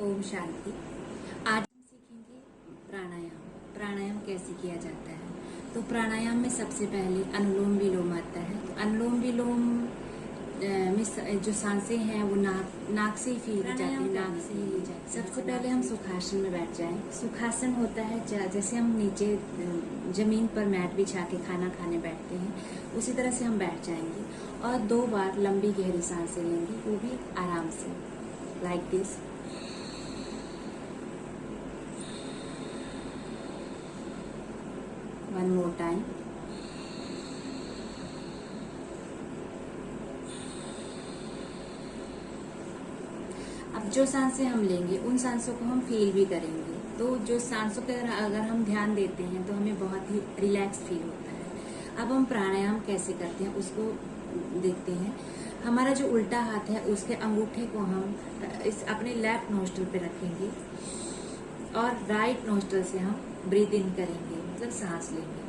ओम शांति। आज हम सीखेंगे प्राणायाम। प्राणायाम कैसे किया जाता है। तो प्राणायाम में सबसे पहले अनुलोम विलोम आता है। तो अनुलोम विलोम में जो सांसें हैं वो नाक से ही फील की जाती है, नाक से ही ली जाती है। सबसे पहले हम सुखासन में बैठ जाएं। सुखासन होता है जैसे हम नीचे जमीन पर मैट बिछा के खाना खाने बैठते हैं, उसी तरह से हम बैठ जाएंगे और 2 बार लंबी गहरी सांसें लेंगे, वो भी आराम से, like this. One more time. अब जो सांसें हम लेंगे उन सांसों को हम फील भी करेंगे। तो जो सांसों पे अगर हम ध्यान देते हैं तो हमें बहुत ही रिलैक्स फील होता है। अब हम प्राणायाम कैसे करते हैं उसको देखते हैं। हमारा जो उल्टा हाथ है उसके अंगूठे को हम इस अपने लेफ्ट नोस्ट्रल पे रखेंगे और राइट नोस्ट्रल से हम ब्रीथ इन करेंगे, मतलब सांस लेंगे।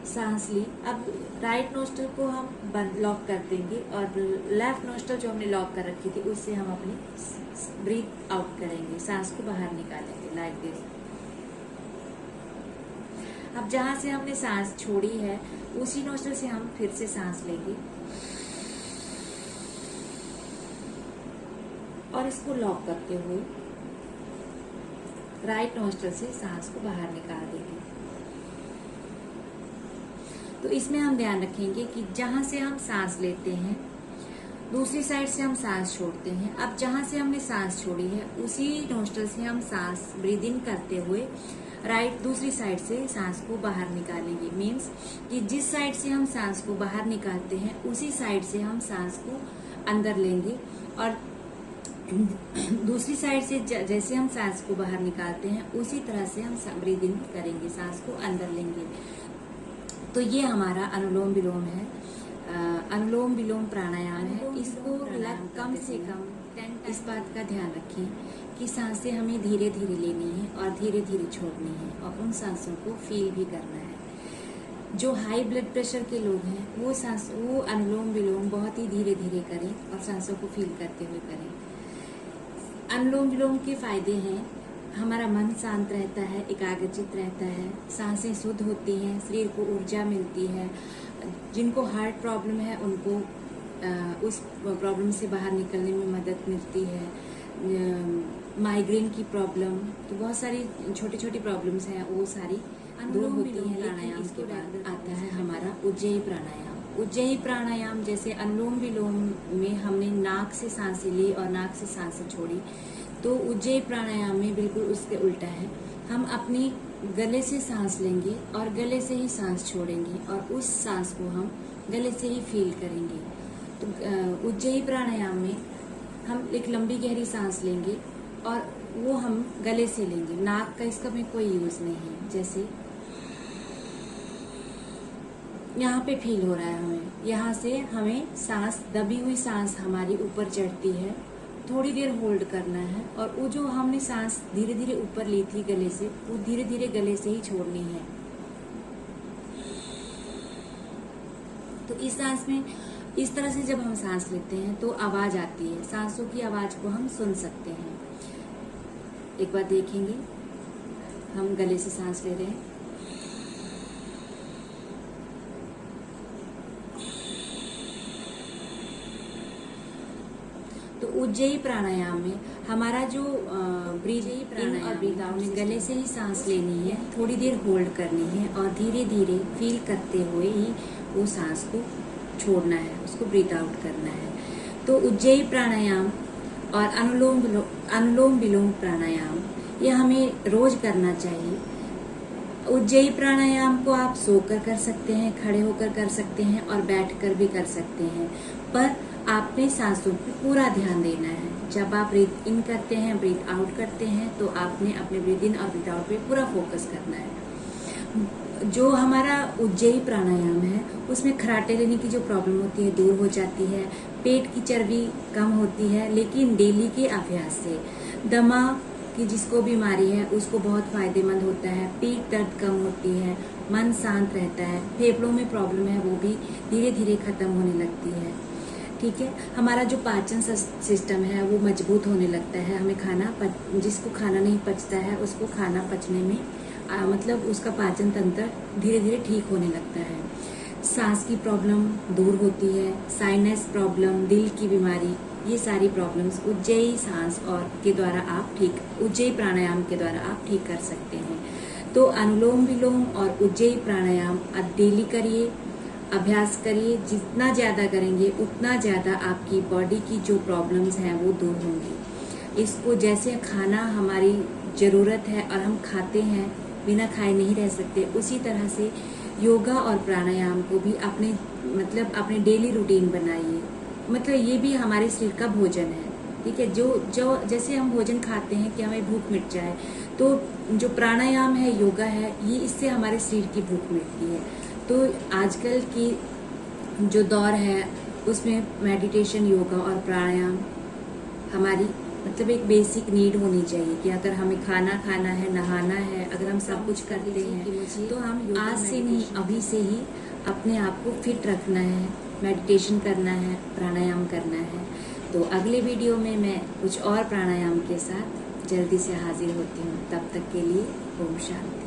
सांस ली। अब राइट नोस्ट्रल को हम बंद लॉक कर देंगे और लेफ्ट नोस्ट्रल जो हमने लॉक कर रखी थी उससे हम अपनी ब्रीथ आउट करेंगे, सांस को बाहर निकालेंगे, लाइक दिस। अब जहां से हमने सांस छोड़ी है उसी नोस्ट्रल से हम फिर से सांस लेंगे और इसको लॉक करते हुए राइट नोस्ट्रल से सांस को बाहर निकाल देंगे। तो इसमें हम ध्यान रखेंगे कि जहां से हम सांस लेते हैं दूसरी साइड से हम सांस छोड़ते हैं। अब जहां से हमने सांस छोड़ी है उसी नोस्ट्रल से हम सांस ब्रीद इन करते हुए राइट दूसरी साइड से सांस को बाहर निकालेंगे। मीन्स कि जिस साइड से हम सांस को बाहर निकालते हैं उसी साइड से हम सांस को अंदर लेंगे और दूसरी साइड से जैसे हम सांस को बाहर निकालते हैं उसी तरह से हम ब्रीद इन करेंगे, सांस को अंदर लेंगे। तो ये हमारा अनुलोम विलोम है, अनुलोम विलोम प्राणायाम है। इसको कम से कम 10 इस बात का ध्यान रखें कि सांसें हमें धीरे धीरे लेनी है और धीरे धीरे छोड़नी है और उन सांसों को फील भी करना है। जो हाई ब्लड प्रेशर के लोग हैं वो अनुलोम विलोम बहुत ही धीरे धीरे करें और सांसों को फील करते हुए करें। अनुलोम विलोम के फायदे हैं, हमारा मन शांत रहता है, एकाग्रचित रहता है, सांसें शुद्ध होती हैं, शरीर को ऊर्जा मिलती है। जिनको हार्ट प्रॉब्लम है उनको उस प्रॉब्लम से बाहर निकलने में मदद मिलती है। माइग्रेन की प्रॉब्लम, तो बहुत सारी छोटी छोटी प्रॉब्लम्स हैं वो सारी दूर होती हैं। प्राणायाम इसके बाद आता है हमारा उज्जयी प्राणायाम। उज्जयी प्राणायाम जैसे अनुलोम विलोम में हमने नाक से सांसें ली और नाक से सांसें छोड़ी, तो उज्जयी प्राणायाम में बिल्कुल उसके उल्टा है। हम अपनी गले से सांस लेंगे और गले से ही सांस छोड़ेंगे और उस सांस को हम गले से ही फील करेंगे। तो उज्जयी प्राणायाम में हम एक लंबी गहरी सांस लेंगे और वो हम गले से लेंगे, नाक का इसका में कोई यूज नहीं है। जैसे यहाँ पे फील हो रहा है हमें, यहाँ से हमें सांस, दबी हुई सांस हमारी ऊपर चढ़ती है, थोड़ी देर होल्ड करना है और वो जो हमने सांस धीरे धीरे ऊपर ली थी गले से, वो धीरे धीरे गले से ही छोड़नी है। तो इस सांस में इस तरह से जब हम सांस लेते हैं तो आवाज आती है, सांसों की आवाज को हम सुन सकते हैं। एक बार देखेंगे, हम गले से सांस ले रहे हैं, तो उज्जयी प्राणायाम में हमारा जो ब्रीथ इन और ब्रीथ आउट में गले से ही सांस लेनी है, थोड़ी देर होल्ड करनी है और धीरे धीरे फील करते हुए ही वो सांस को छोड़ना है, उसको ब्रीथ आउट करना है। तो उज्जयी प्राणायाम और अनुलोम विलोम प्राणायाम ये हमें रोज करना चाहिए। उज्जयी प्राणायाम को आप सोकर कर सकते हैं, खड़े होकर कर सकते हैं और बैठकर भी कर सकते हैं, पर आपने सांसों पर पूरा ध्यान देना है। जब आप ब्रीथ इन करते हैं, ब्रीथ आउट करते हैं, तो आपने अपने ब्रीथ इन और ब्रीथ आउट पे पूरा फोकस करना है। जो हमारा उज्जयी प्राणायाम है उसमें खराटे लेने की जो प्रॉब्लम होती है दूर हो जाती है, पेट की चर्बी कम होती है, लेकिन डेली के अभ्यास से दमा की जिसको बीमारी है उसको बहुत फायदेमंद होता है, पेट दर्द कम होती है, मन शांत रहता है, फेफड़ों में प्रॉब्लम है वो भी धीरे धीरे खत्म होने लगती है। ठीक है। हमारा जो पाचन सिस्टम है वो मजबूत होने लगता है, हमें जिसको खाना नहीं पचता है उसको खाना पचने में मतलब उसका पाचन तंत्र धीरे धीरे ठीक होने लगता है। सांस की प्रॉब्लम दूर होती है, साइनस प्रॉब्लम, दिल की बीमारी, ये सारी प्रॉब्लम्स उज्जयी सांस और के द्वारा आप उज्जयी प्राणायाम के द्वारा आप ठीक कर सकते हैं। तो अनुलोम विलोम और उज्जयी प्राणायाम आप डेली करिए, अभ्यास करिए। जितना ज़्यादा करेंगे उतना ज़्यादा आपकी बॉडी की जो प्रॉब्लम्स हैं वो दूर होंगी। इसको जैसे खाना हमारी ज़रूरत है और हम खाते हैं, बिना खाए नहीं रह सकते, उसी तरह से योगा और प्राणायाम को भी अपने डेली रूटीन बनाइए। मतलब ये भी हमारे शरीर का भोजन है, ठीक है। जो जैसे हम भोजन खाते हैं कि हमें भूख मिट जाए, तो जो प्राणायाम है, योगा है, ये इससे हमारे शरीर की भूख मिटती है। तो आजकल की जो दौर है उसमें मेडिटेशन, योगा और प्राणायाम हमारी एक बेसिक नीड होनी चाहिए कि अगर हमें खाना खाना है, नहाना है, अगर हम सब कुछ करते हैं तो हम आज से नहीं, अभी से ही अपने आप को फिट रखना है, मेडिटेशन करना है, प्राणायाम करना है। तो अगले वीडियो में मैं कुछ और प्राणायाम के साथ जल्दी से हाजिर होती हूँ। तब तक के लिए ओम शांति।